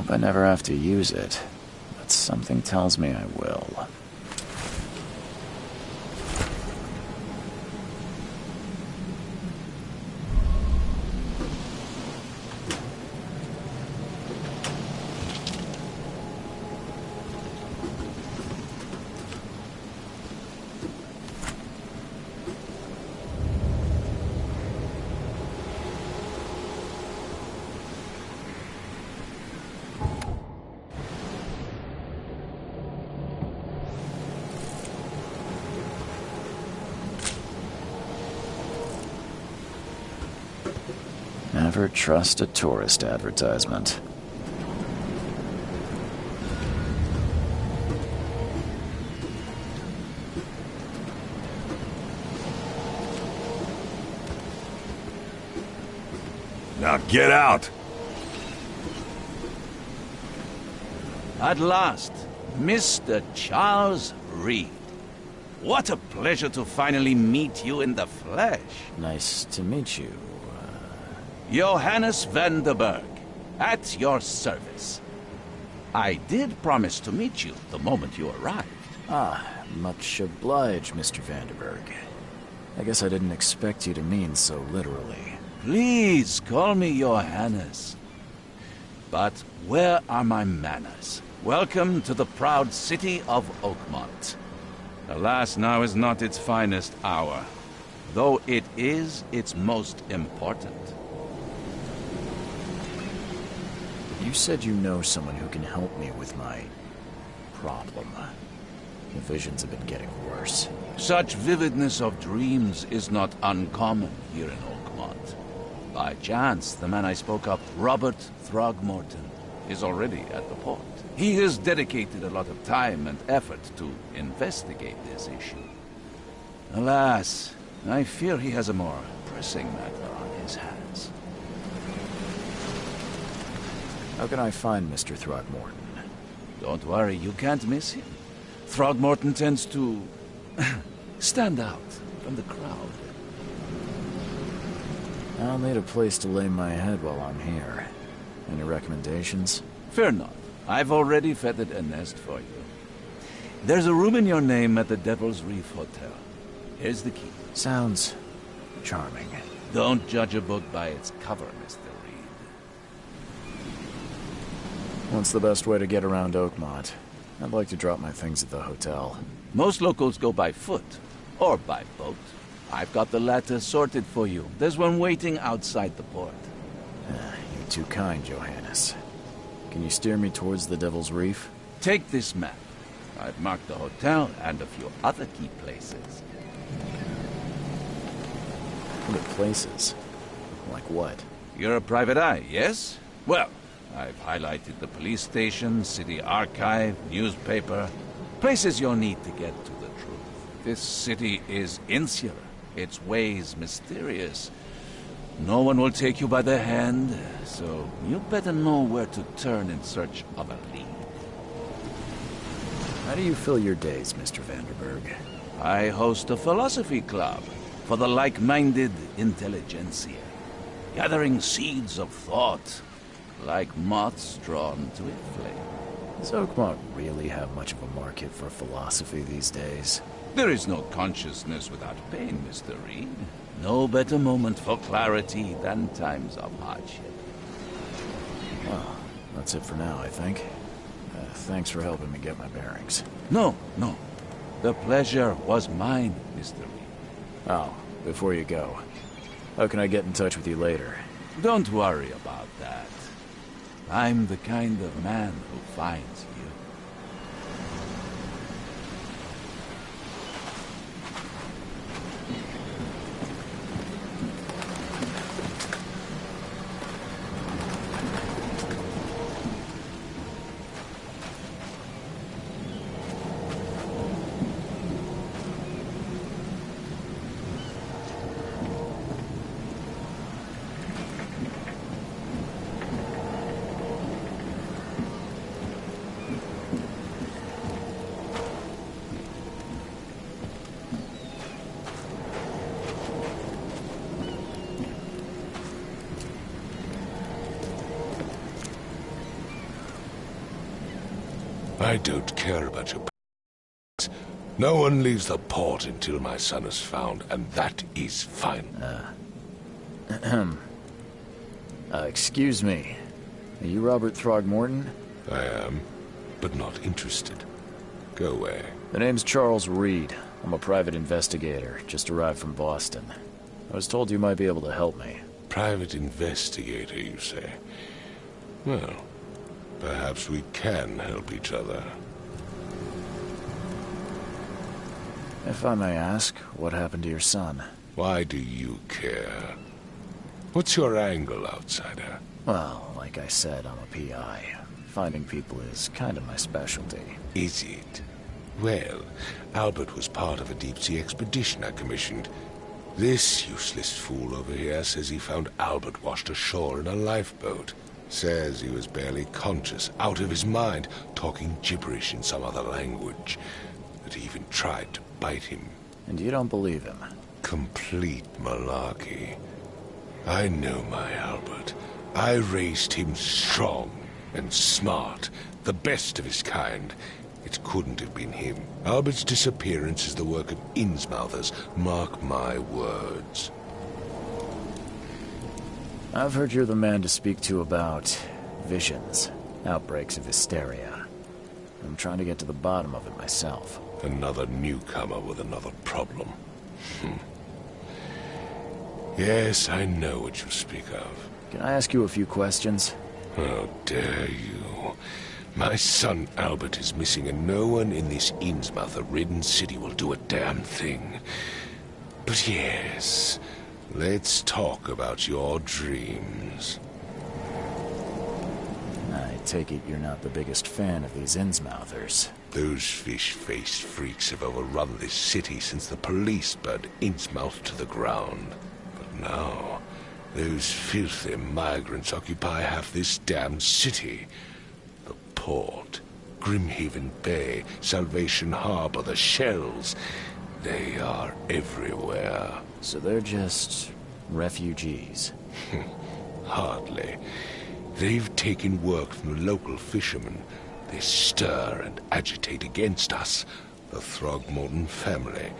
Hope I never have to use it, but something tells me I will. Never trust a tourist advertisement. Now get out! At last, Mr. Charles Reed. What a pleasure to finally meet you in the flesh. Nice to meet you. Johannes Vanderberg, at your service. I did promise to meet you the moment you arrived. Ah, much obliged, Mr. Vanderberg. I guess I didn't expect you to mean so literally. Please call me Johannes. But where are my manners? Welcome to the proud city of Oakmont. Alas, now is not its finest hour, though it is its most important. You said you know someone who can help me with my problem. The visions have been getting worse. Such vividness of dreams is not uncommon here in Oakmont. By chance, the man I spoke of, Robert Throgmorton, is already at the port. He has dedicated a lot of time and effort to investigate this issue. Alas, I fear he has a more pressing matter on his hands. How can I find Mr. Throgmorton? Don't worry, you can't miss him. Throgmorton tends to stand out from the crowd. I'll need a place to lay my head while I'm here. Any recommendations? Fear not. I've already feathered a nest for you. There's a room in your name at the Devil's Reef Hotel. Here's the key. Sounds charming. Don't judge a book by its cover, Mr. What's the best way to get around Oakmont? I'd like to drop my things at the hotel. Most locals go by foot, or by boat. I've got the latter sorted for you. There's one waiting outside the port. You're too kind, Johannes. Can you steer me towards the Devil's Reef? Take this map. I've marked the hotel and a few other key places. What places? Like what? You're a private eye, yes? Well, I've highlighted the police station, city archive, newspaper, places you'll need to get to the truth. This city is insular, its ways mysterious. No one will take you by the hand, so you better know where to turn in search of a lead. How do you fill your days, Mr. Vanderberg? I host a philosophy club for the like-minded intelligentsia, gathering seeds of thought like moths drawn to a flame. Does Oakmont really have much of a market for philosophy these days? There is no consciousness without pain, Mr. Reed. No better moment for clarity than times of hardship. Well, that's it for now, I think. thanks for helping me get my bearings. No, no. The pleasure was mine, Mr. Reed. Oh, before you go, how can I get in touch with you later? Don't worry about that. I'm the kind of man who finds you. I don't care about your p***s. No one leaves the port until my son is found, and that is fine. Excuse me. Are you Robert Throgmorton? I am, but not interested. Go away. The name's Charles Reed. I'm a private investigator, just arrived from Boston. I was told you might be able to help me. Private investigator, you say? Well, perhaps we can help each other. If I may ask, what happened to your son? Why do you care? What's your angle, outsider? Well, like I said, I'm a PI. Finding people is kind of my specialty. Is it? Well, Albert was part of a deep-sea expedition I commissioned. This useless fool over here says he found Albert washed ashore in a lifeboat. Says he was barely conscious, out of his mind, talking gibberish in some other language. That he even tried to bite him. And you don't believe him? Complete malarkey. I know my Albert. I raised him strong and smart, the best of his kind. It couldn't have been him. Albert's disappearance is the work of Innsmouthers, mark my words. I've heard you're the man to speak to about visions, outbreaks of hysteria. I'm trying to get to the bottom of it myself. Another newcomer with another problem. Yes, I know what you speak of. Can I ask you a few questions? How dare you? My son Albert is missing, and no one in this Innsmouther-ridden city will do a damn thing. But yes, let's talk about your dreams. I take it you're not the biggest fan of these Innsmouthers. Those fish-faced freaks have overrun this city since the police burned Innsmouth to the ground. But now, those filthy migrants occupy half this damned city. The port, Grimhaven Bay, Salvation Harbor, the shells. They are everywhere. So they're just refugees. Hardly. They've taken work from the local fishermen. They stir and agitate against us, the Throgmorton family.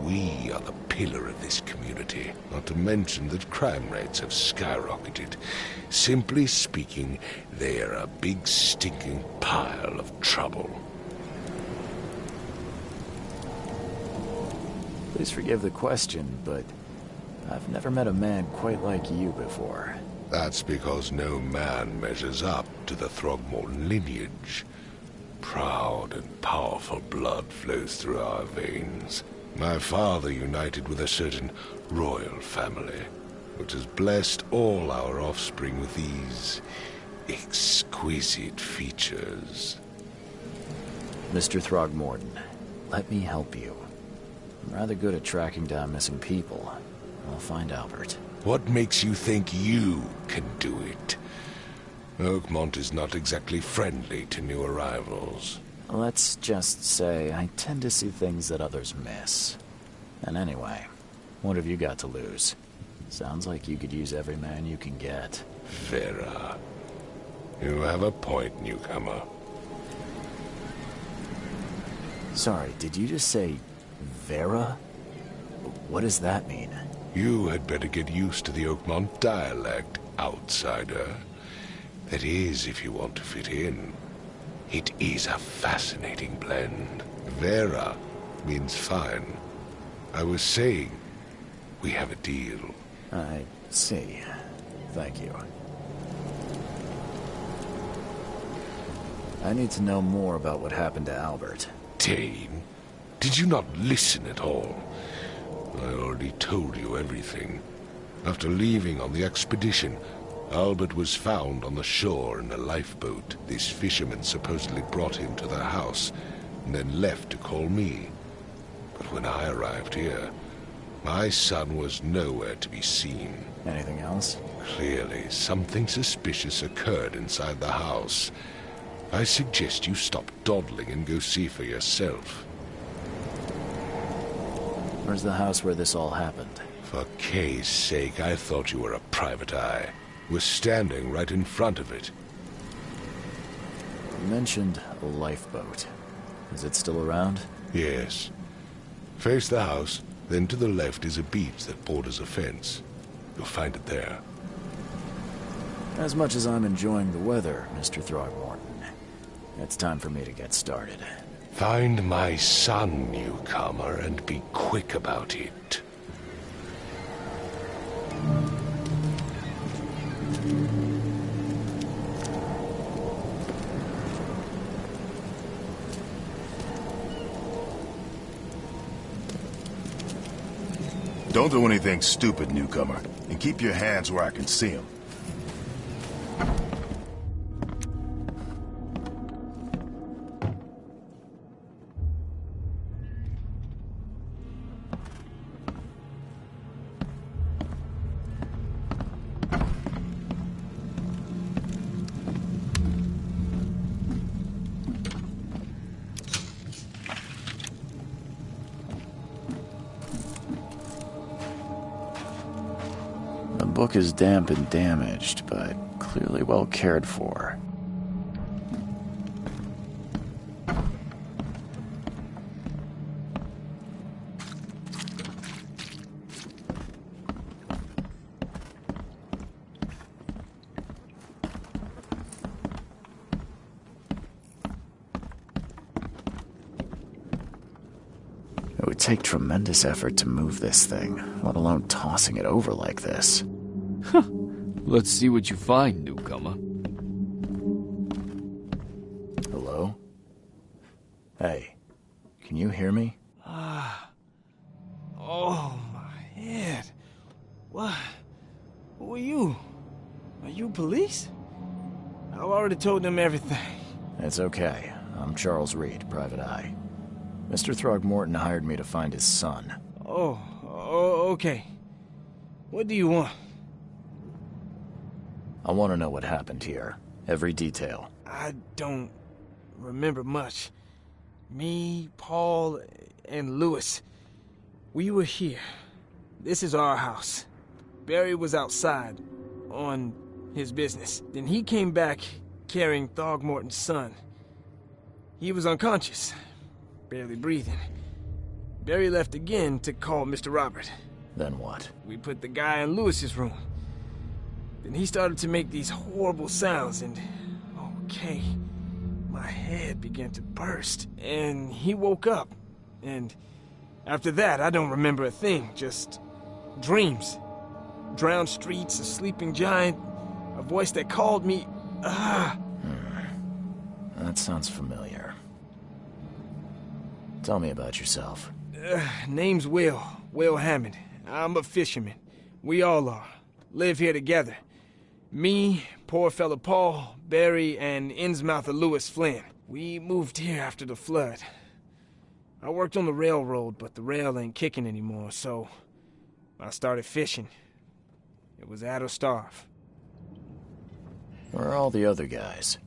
We are the pillar of this community, not to mention that crime rates have skyrocketed. Simply speaking, they are a big stinking pile of trouble. Please forgive the question, but I've never met a man quite like you before. That's because no man measures up to the Throgmorton lineage. Proud and powerful blood flows through our veins. My father united with a certain royal family, which has blessed all our offspring with these exquisite features. Mr. Throgmorton, let me help you. I'm rather good at tracking down missing people. I'll find Albert. What makes you think you can do it? Oakmont is not exactly friendly to new arrivals. Let's just say I tend to see things that others miss. And anyway, what have you got to lose? Sounds like you could use every man you can get. Vera. You have a point, newcomer. Sorry, did you just say Vera? What does that mean? You had better get used to the Oakmont dialect, outsider. That is, if you want to fit in. It is a fascinating blend. Vera means fine. I was saying, we have a deal. I see. Thank you. I need to know more about what happened to Albert. Dane, did you not listen at all? I already told you everything. After leaving on the expedition, Albert was found on the shore in a lifeboat. This fisherman supposedly brought him to their house, and then left to call me. But when I arrived here, my son was nowhere to be seen. Anything else? Clearly, something suspicious occurred inside the house. I suggest you stop dawdling and go see for yourself. Where's the house where this all happened? For Kay's sake, I thought you were a private eye. We're standing right in front of it. You mentioned a lifeboat. Is it still around? Yes. Face the house, then to the left is a beach that borders a fence. You'll find it there. As much as I'm enjoying the weather, Mr. Throgmorton, it's time for me to get started. Find my son, newcomer, and be quick about it. Don't do anything stupid, newcomer, and keep your hands where I can see them. The book is damp and damaged, but clearly well cared for. It would take tremendous effort to move this thing, let alone tossing it over like this. Let's see what you find, newcomer. Hello? Hey, can you hear me? Oh, my head. What? Who are you? Are you police? I've already told them everything. It's okay. I'm Charles Reed, Private Eye. Mr. Throgmorton hired me to find his son. Oh, okay. What do you want? I want to know what happened here. Every detail. I don't remember much. Me, Paul, and Lewis. We were here. This is our house. Barry was outside, on his business. Then he came back carrying Throgmorton's son. He was unconscious, barely breathing. Barry left again to call Mr. Robert. Then what? We put the guy in Lewis's room. Then he started to make these horrible sounds and... okay, my head began to burst. And he woke up. And after that, I don't remember a thing. Just dreams. Drowned streets, a sleeping giant, a voice that called me... That sounds familiar. Tell me about yourself. Name's Will Hammond. I'm a fisherman. We all are. Live here together. Me, poor fella Paul, Barry, and Innsmouther Lewis Flynn. We moved here after the flood. I worked on the railroad, but the rail ain't kicking anymore, so I started fishing. It was add or starve. Where are all the other guys?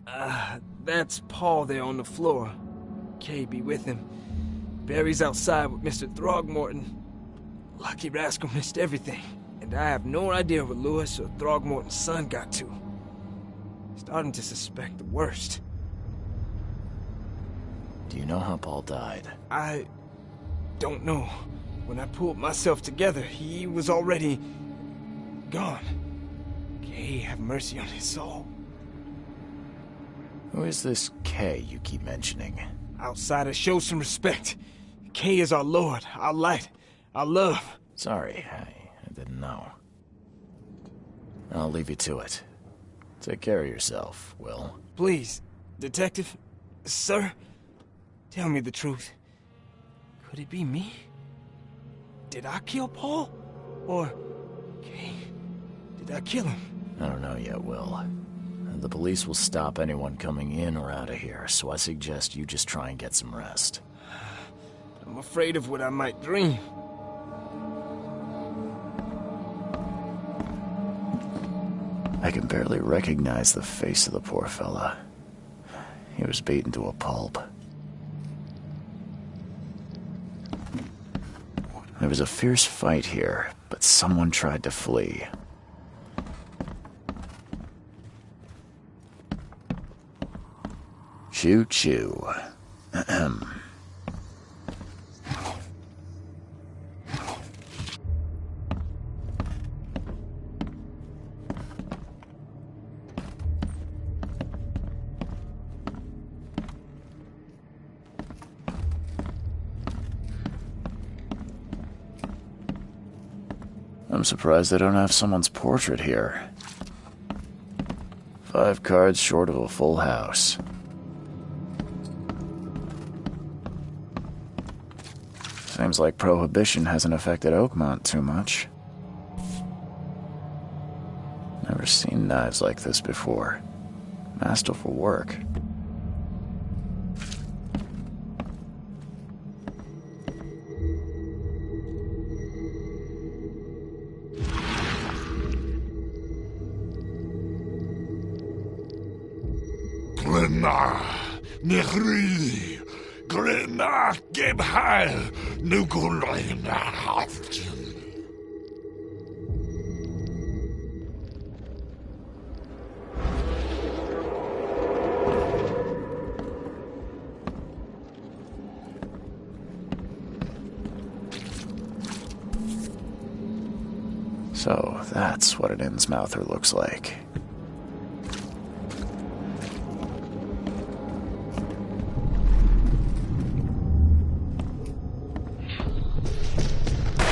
That's Paul there on the floor. Kay be with him. Barry's outside with Mr. Throgmorton. Lucky rascal missed everything. And I have no idea what Lewis or Throgmorton's son got to. Starting to suspect the worst. Do you know how Paul died? I don't know. When I pulled myself together, he was already gone. Kay have mercy on his soul. Who is this Kay you keep mentioning? Outsiders, show some respect. Kay is our lord, our light, our love. Sorry, I didn't know. I'll leave you to it. Take care of yourself, Will. Please, detective, sir, tell me the truth. Could it be me? Did I kill Paul? Or, Kay, did I kill him? I don't know yet, Will. The police will stop anyone coming in or out of here, so I suggest you just try and get some rest. I'm afraid of what I might dream. I can barely recognize the face of the poor fella. He was beaten to a pulp. There was a fierce fight here, but someone tried to flee. Choo-choo. Ahem. I'm surprised they don't have someone's portrait here. 5 cards short of a full house. Seems like Prohibition hasn't affected Oakmont too much. Never seen knives like this before. Masterful work. Glenna, Nehri, Glenna, Gebhal, Nukulina, Haftin. So, that's what an Innsmouther looks like.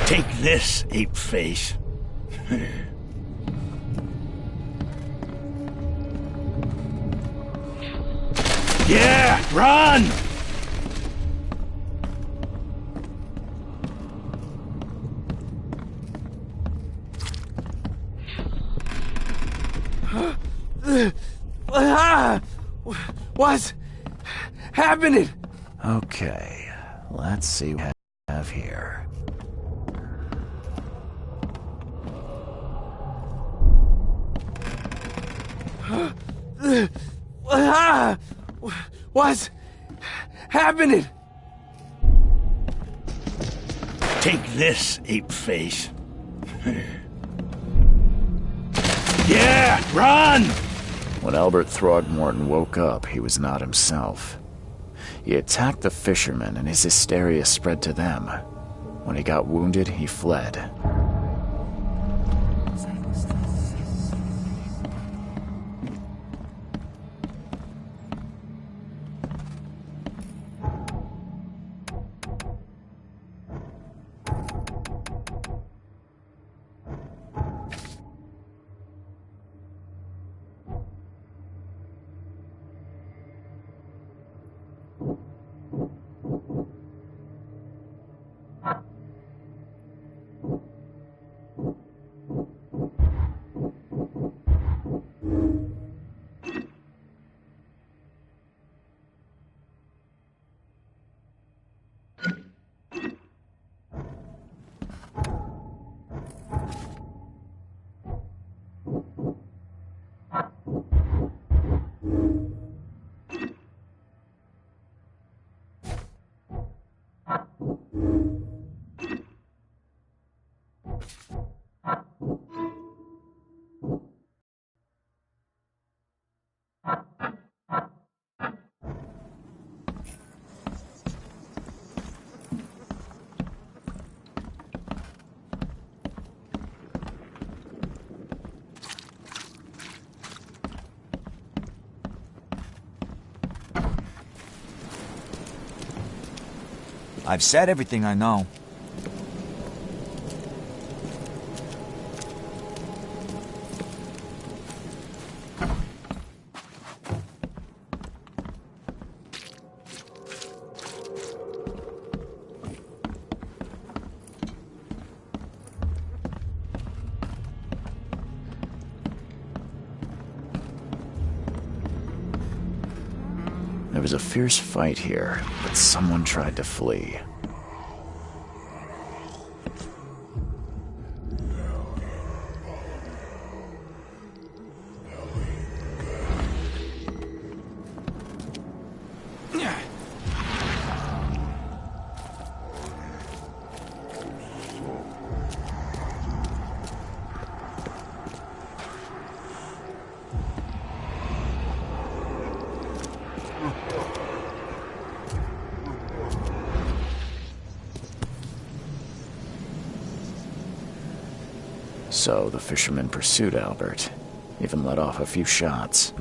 Take this, ape face. Yeah, run! What's happening? Okay, let's see what we have here. What's happening? Take this, ape face. Yeah, run! When Albert Throgmorton woke up, he was not himself. He attacked the fishermen, and his hysteria spread to them. When he got wounded, he fled. I've said everything I know. There was a fierce fight here, but someone tried to flee. So the fisherman pursued Albert, even let off a few shots.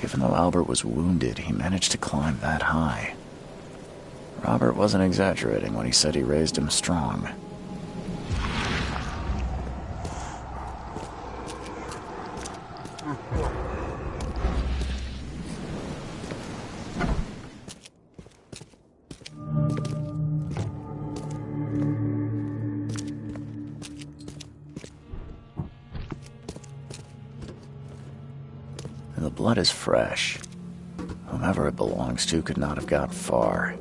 Even though Albert was wounded, he managed to climb that high. Robert wasn't exaggerating when he said he raised him strong. The blood is fresh. Whomever it belongs to could not have got far.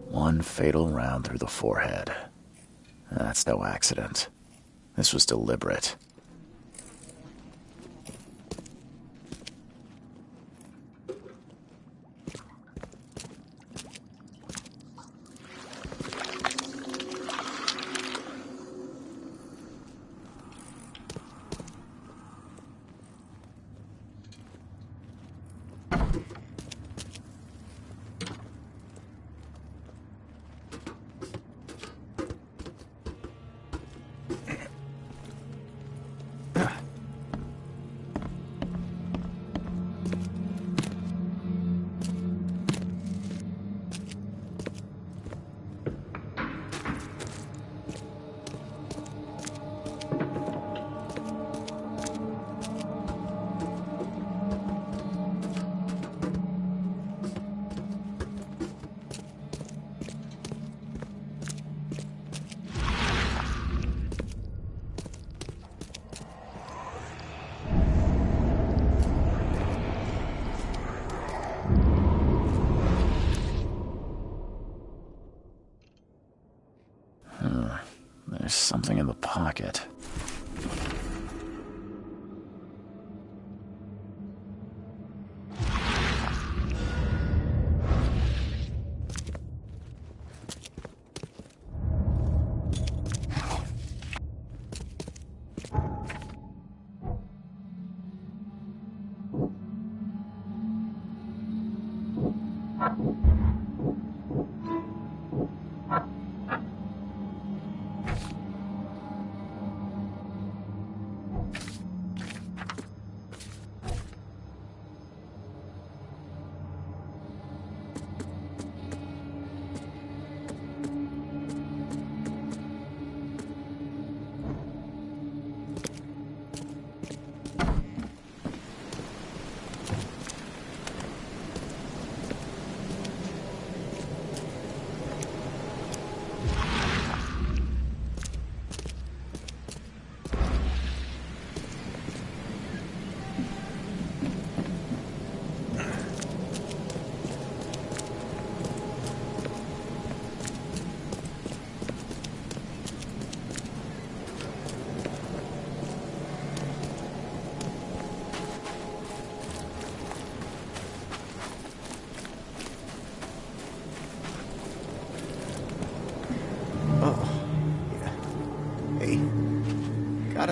One fatal round through the forehead. That's no accident. This was deliberate. There's something in the pocket.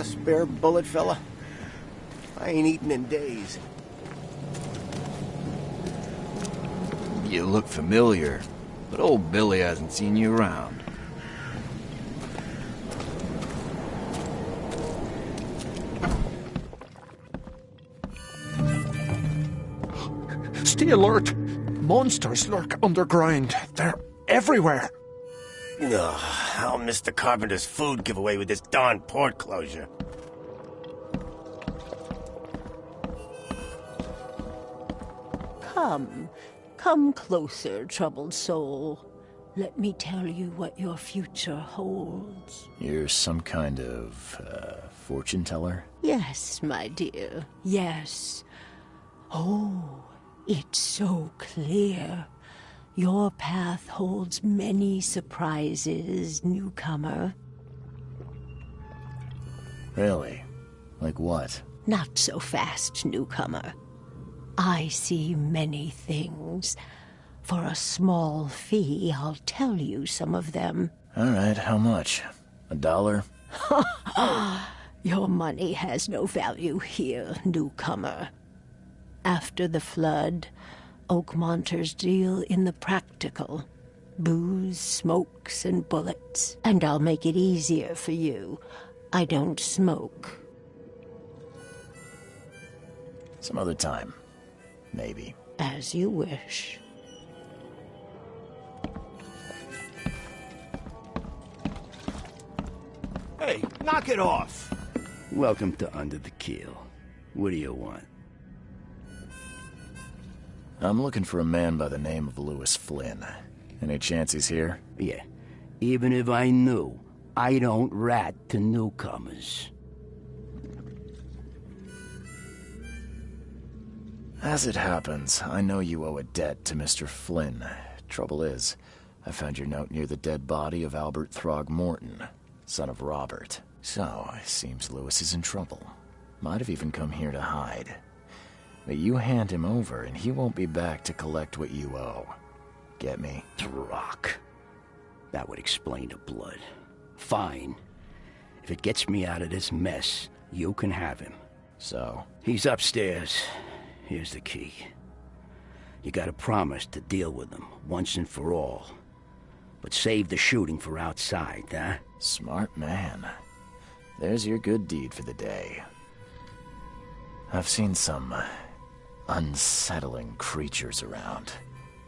spare bullet, fella? I ain't eaten in days. You look familiar, but old Billy hasn't seen you around. Stay alert! Monsters lurk underground. They're everywhere. Ugh, I'll miss the carpenter's food giveaway with this darn port closure. Come closer, troubled soul. Let me tell you what your future holds. You're some kind of, fortune teller? Yes, my dear, yes. Oh, it's so clear. Your path holds many surprises, newcomer. Really? Like what? Not so fast, newcomer. I see many things. For a small fee, I'll tell you some of them. All right, how much? $1? Your money has no value here, newcomer. After the flood, Oakmonters deal in the practical. Booze, smokes, and bullets. And I'll make it easier for you. I don't smoke. Some other time. Maybe. As you wish. Hey, knock it off! Welcome to Under the Keel. What do you want? I'm looking for a man by the name of Louis Flynn. Any chance he's here? Yeah. Even if I knew, I don't rat to newcomers. As it happens, I know you owe a debt to Mr. Flynn. Trouble is, I found your note near the dead body of Albert Throgmorton, son of Robert. So, it seems Louis is in trouble. Might have even come here to hide. But you hand him over and he won't be back to collect what you owe. Get me? Throck. That would explain the blood. Fine. If it gets me out of this mess, you can have him. So? He's upstairs. Here's the key. You gotta promise to deal with him, once and for all. But save the shooting for outside, huh? Smart man. There's your good deed for the day. I've seen some unsettling creatures around.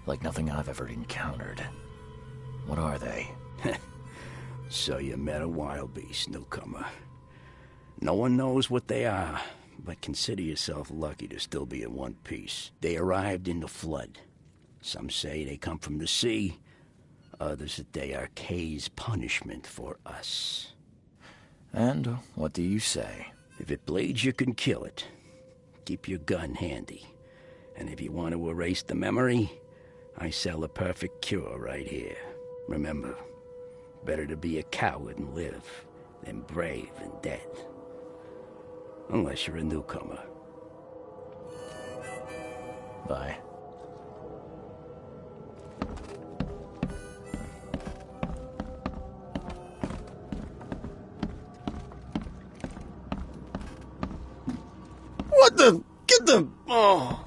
Like nothing I've ever encountered. What are they? So you met a wild beast, newcomer. No one knows what they are, but consider yourself lucky to still be in one piece. They arrived in the flood. Some say they come from the sea. Others that they are Kay's punishment for us. And what do you say? If it bleeds, you can kill it. Keep your gun handy. And if you want to erase the memory, I sell a perfect cure right here. Remember, better to be a coward and live than brave and dead. Unless you're a newcomer. Bye. What the? Get the... Oh.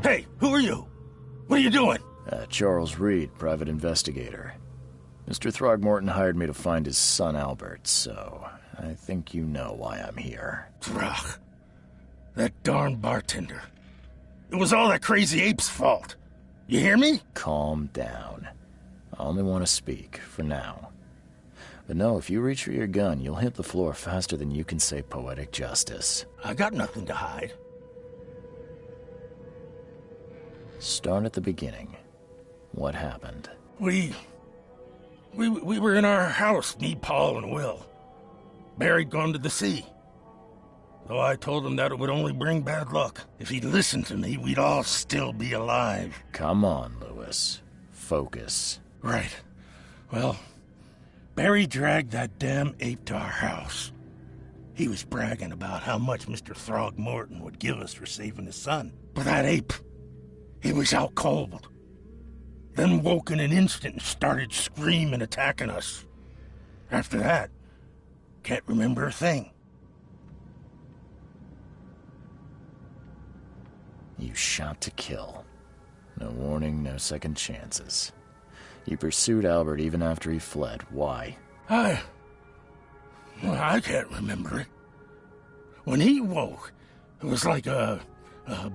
Hey, who are you? What are you doing? Charles Reed, private investigator. Mr. Throgmorton hired me to find his son Albert, so I think you know why I'm here. Throg. That darn bartender. It was all that crazy ape's fault. You hear me? Calm down. I only want to speak, for now. But no, if you reach for your gun, you'll hit the floor faster than you can say poetic justice. I got nothing to hide. Start at the beginning. What happened? We were in our house, me, Paul, and Will. Barry'd gone to the sea. Though I told him that it would only bring bad luck. If he'd listened to me, we'd all still be alive. Come on, Louis. Focus. Right. Well, Barry dragged that damn ape to our house. He was bragging about how much Mr. Throgmorton would give us for saving his son. But that ape, he was out cold. Then woke in an instant and started screaming, attacking us. After that, can't remember a thing. You shot to kill. No warning, no second chances. You pursued Albert even after he fled. Why? I can't remember it. When he woke, it was like a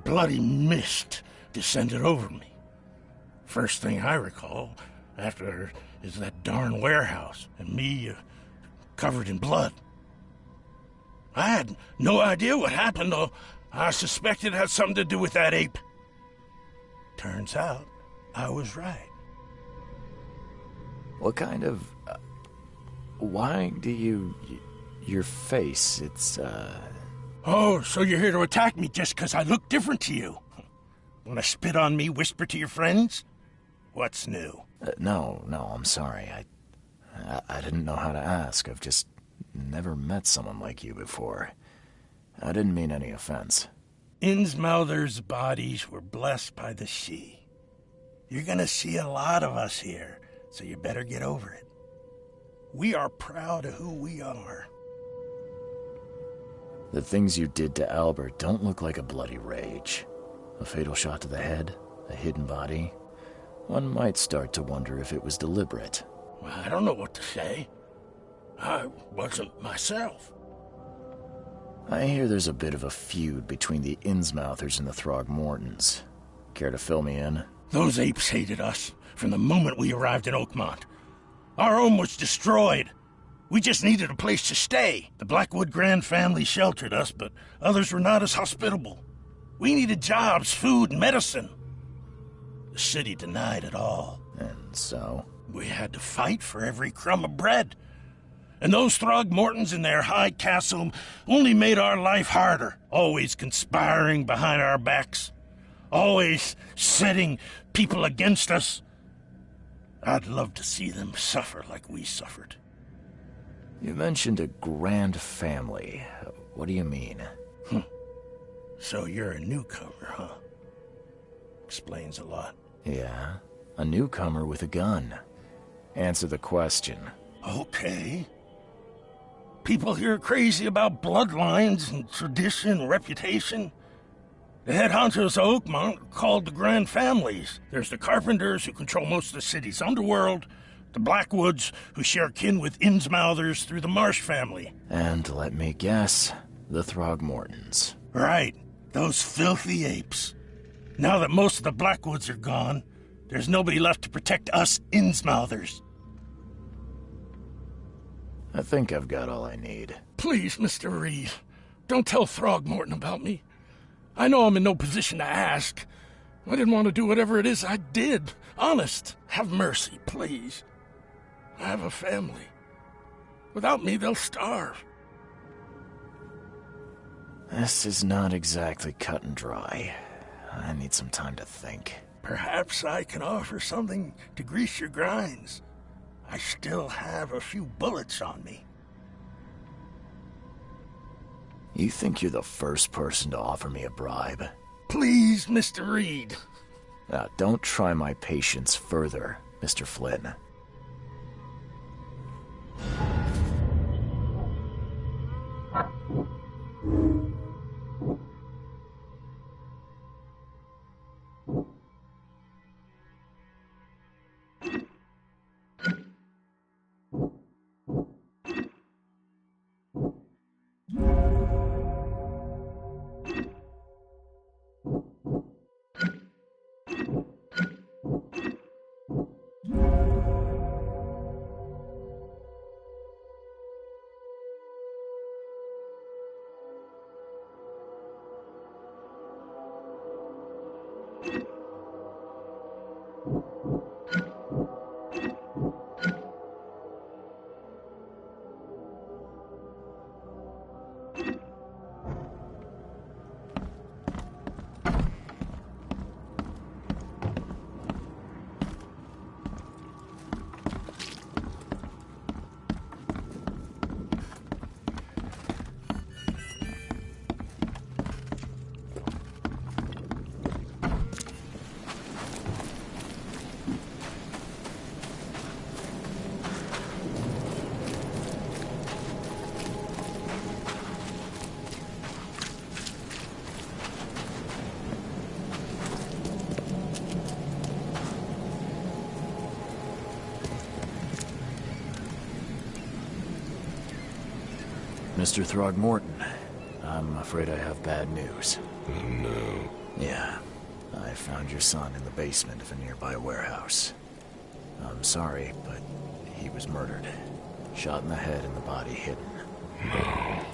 bloody mist descended over me. First thing I recall after is that darn warehouse and me covered in blood. I had no idea what happened, though. I suspected it had something to do with that ape. Turns out I was right. What kind of... why do you... your face, it's, Oh, so you're here to attack me just because I look different to you? Want to spit on me, whisper to your friends? What's new? No, I'm sorry. I didn't know how to ask. I've just never met someone like you before. I didn't mean any offense. Innsmouther's bodies were blessed by the sea. You're gonna see a lot of us here, so you better get over it. We are proud of who we are. The things you did to Albert don't look like a bloody rage. A fatal shot to the head, a hidden body. One might start to wonder if it was deliberate. Well, I don't know what to say. I wasn't myself. I hear there's a bit of a feud between the Innsmouthers and the Throgmortons. Care to fill me in? Those apes hated us from the moment we arrived in Oakmont. Our home was destroyed. We just needed a place to stay. The Blackwood Grand family sheltered us, but others were not as hospitable. We needed jobs, food, and medicine. The city denied it all. And so? We had to fight for every crumb of bread. And those Throgmortons in their high castle only made our life harder, always conspiring behind our backs, always setting people against us. I'd love to see them suffer like we suffered. You mentioned a grand family. What do you mean? So you're a newcomer, huh? Explains a lot. Yeah, a newcomer with a gun. Answer the question. Okay. People here are crazy about bloodlines and tradition and reputation. The head honchos of Oakmont are called the Grand Families. There's the Carpenters, who control most of the city's underworld, the Blackwoods, who share kin with Innsmouthers through the Marsh family. And let me guess, the Throgmortons. Right, those filthy apes. Now that most of the Blackwoods are gone, there's nobody left to protect us Innsmouthers. I think I've got all I need. Please, Mr. Reed, don't tell Throgmorton about me. I know I'm in no position to ask. I didn't want to do whatever it is I did. Honest, have mercy, please. I have a family. Without me, they'll starve. This is not exactly cut and dry. I need some time to think. Perhaps I can offer something to grease your grinds. I still have a few bullets on me. You think you're the first person to offer me a bribe? Please, Mr. Reed. Don't try my patience further, Mr. Flynn. Mr. Throgmorton, I'm afraid I have bad news. Oh, no. Yeah, I found your son in the basement of a nearby warehouse. I'm sorry, but he was murdered. Shot in the head and the body hidden. No.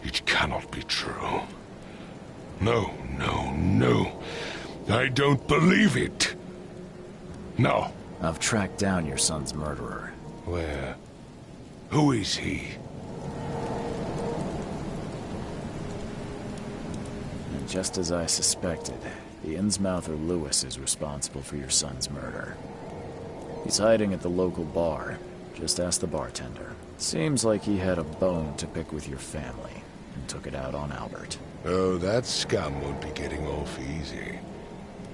It cannot be true. No, no, no. I don't believe it. No. I've tracked down your son's murderer. Where? Who is he? And just as I suspected, the Innsmouther Lewis is responsible for your son's murder. He's hiding at the local bar. Just ask the bartender. Seems like he had a bone to pick with your family, and took it out on Albert. Oh, that scum won't be getting off easy.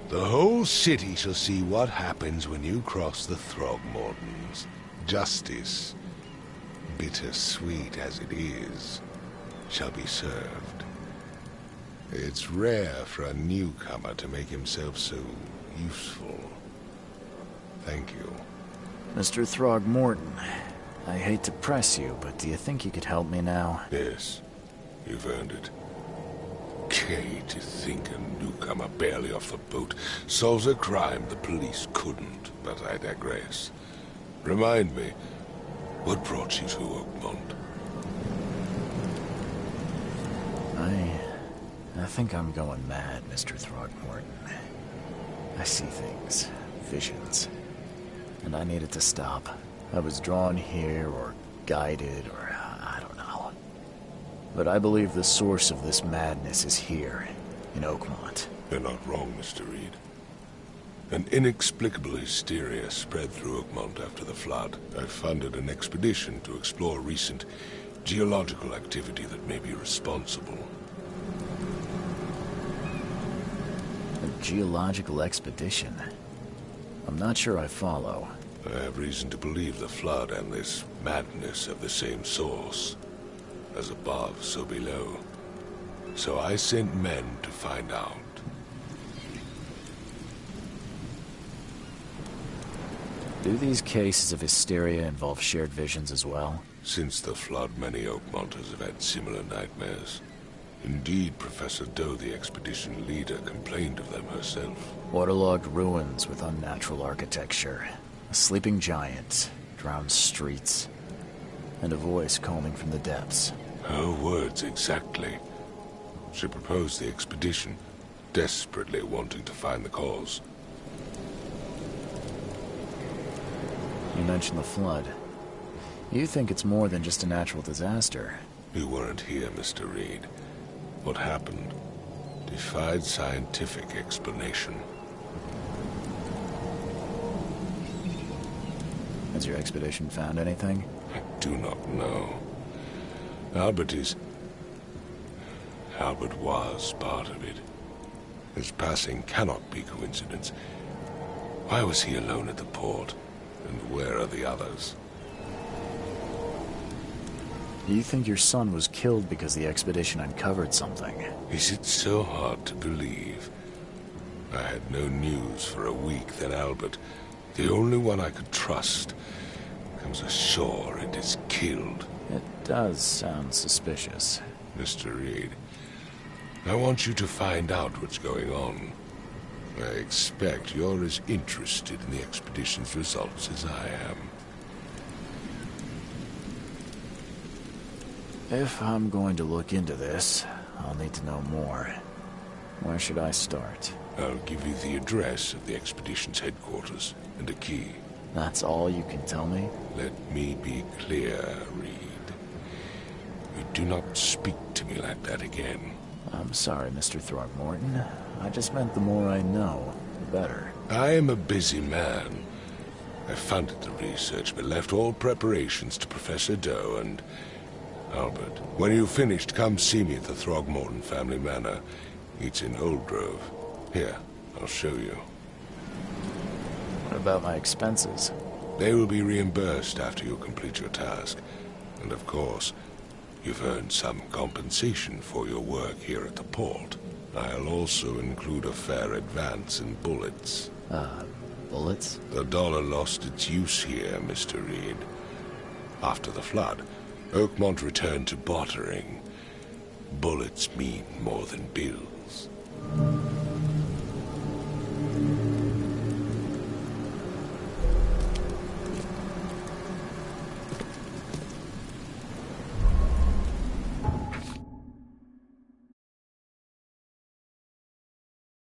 The whole city shall see what happens when you cross the Throgmortons. Justice, bitter-sweet as it is, shall be served. It's rare for a newcomer to make himself so useful. Thank you. Mr. Throgmorton, I hate to press you, but do you think you could help me now? Yes, you've earned it. Okay, to think a newcomer barely off the boat solves a crime the police couldn't, but I digress. Remind me, what brought you to Oakmont? I think I'm going mad, Mr. Throgmorton. I see things, visions, and I needed to stop. I was drawn here, or guided, or I don't know. But I believe the source of this madness is here, in Oakmont. You're not wrong, Mr. Reed. An inexplicable hysteria spread through Oakmont after the flood. I funded an expedition to explore recent geological activity that may be responsible. A geological expedition? I'm not sure I follow. I have reason to believe the flood and this madness have the same source. As above, so below. So I sent men to find out. Do these cases of hysteria involve shared visions as well? Since the flood, many Oakmonters have had similar nightmares. Indeed, Professor Doe, the expedition leader, complained of them herself. Waterlogged ruins with unnatural architecture. A sleeping giant, drowned streets, and a voice calling from the depths. Her words exactly. She proposed the expedition, desperately wanting to find the cause. You mentioned the flood. You think it's more than just a natural disaster? You weren't here, Mr. Reed. What happened defied scientific explanation. Has your expedition found anything? I do not know. Albert was part of it. His passing cannot be coincidence. Why was he alone at the port? And where are the others? You think your son was killed because the expedition uncovered something? Is it so hard to believe? I had no news for a week, then Albert, the only one I could trust, comes ashore and is killed. It does sound suspicious. Mr. Reed, I want you to find out what's going on. I expect you're as interested in the expedition's results as I am. If I'm going to look into this, I'll need to know more. Where should I start? I'll give you the address of the expedition's headquarters and a key. That's all you can tell me? Let me be clear, Reed. You do not speak to me like that again. I'm sorry, Mr. Throgmorton. I just meant the more I know, the better. I am a busy man. I funded the research, but left all preparations to Professor Doe and Albert. When you've finished, come see me at the Throgmorton family manor. It's in Old Grove. Here, I'll show you. What about my expenses? They will be reimbursed after you complete your task. And of course, you've earned some compensation for your work here at the port. I'll also include a fair advance in bullets. Bullets? The dollar lost its use here, Mr. Reed. After the flood, Oakmont returned to bartering. Bullets mean more than bills.